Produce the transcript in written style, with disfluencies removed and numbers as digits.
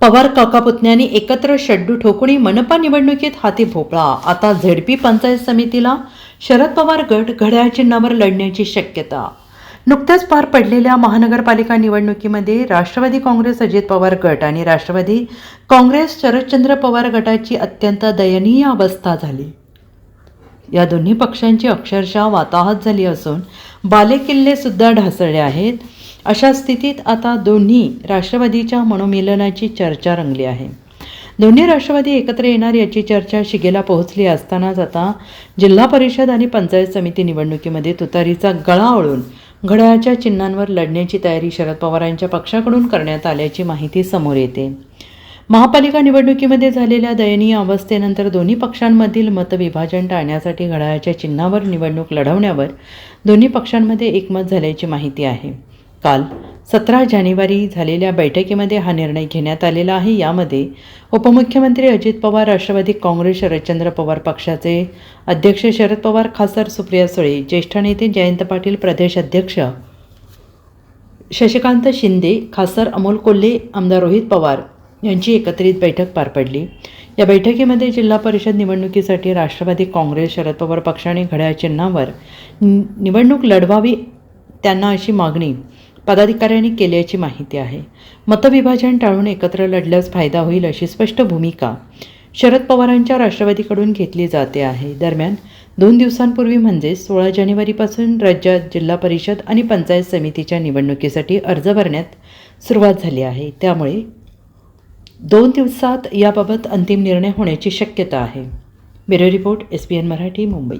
पवार काकापुतण्यांनी एकत्र शड्डू ठोकुणी मनपा निवडणुकीत हाती भोपळा. आता झेडपी पंचायत समितीला शरद पवार गट घड्याळ चिन्हावर लढण्याची शक्यता. नुकत्याच पार पडलेल्या महानगरपालिका निवडणुकीमध्ये राष्ट्रवादी काँग्रेस अजित पवार गट आणि राष्ट्रवादी काँग्रेस शरदचंद्र पवार गटाची अत्यंत दयनीय अवस्था झाली. या दोन्ही पक्षांची अक्षरशः वाताहत झाली असून बालेकिल्ले सुद्धा ढासळले आहेत. अशा स्थितीत आता दोन्ही राष्ट्रवादीच्या मनोमिलनाची चर्चा रंगली आहे. दोन्ही राष्ट्रवादी एकत्र येणार याची चर्चा शिगेला पोहोचली असतानाच आता जिल्हा परिषद आणि पंचायत समिती निवडणुकीमध्ये तुतारीचा गळा ओळून घड्याळाच्या चिन्हांवर लढण्याची तयारी शरद पवारांच्या पक्षाकडून करण्यात आल्याची माहिती समोर येते. महापालिका निवडणुकीमध्ये झालेल्या दयनीय अवस्थेनंतर दोन्ही पक्षांमधील मतविभाजन टाळण्यासाठी घड्याळाच्या चिन्हावर निवडणूक लढवण्यावर दोन्ही पक्षांमध्ये एकमत झाल्याची माहिती आहे. काल 17 जानेवारी झालेल्या बैठकीमध्ये हा निर्णय घेण्यात आलेला आहे. यामध्ये उपमुख्यमंत्री अजित पवार, राष्ट्रवादी काँग्रेस शरदचंद्र पवार पक्षाचे अध्यक्ष शरद पवार, खासदार सुप्रिया सुळे, ज्येष्ठ नेते जयंत पाटील, प्रदेश अध्यक्ष शशिकांत शिंदे, खासदार अमोल कोल्हे, आमदार रोहित पवार यांची एकत्रित बैठक पार पडली. या बैठकीमध्ये जिल्हा परिषद निवडणुकीसाठी राष्ट्रवादी काँग्रेस शरद पवार पक्षाने घड्याळ चिन्हावर निवडणूक लढवावी त्यांना अशी मागणी पदाधिकाऱ्यांनी केल्याची माहिती आहे. मतविभाजन टाळून एकत्र लढल्यास फायदा होईल अशी स्पष्ट भूमिका शरद पवारांच्या राष्ट्रवादीकडून घेतली जाते आहे. दरम्यान 2 दिवसांपूर्वी म्हणजे 16 जानेवारीपासून राज्यात जिल्हा परिषद आणि पंचायत समितीच्या निवडणुकीसाठी अर्ज भरण्यात सुरुवात झाली आहे. त्यामुळे 2 दिवसात याबाबत अंतिम निर्णय होण्याची शक्यता आहे. Bureau report, SBN Marathi, Mumbai.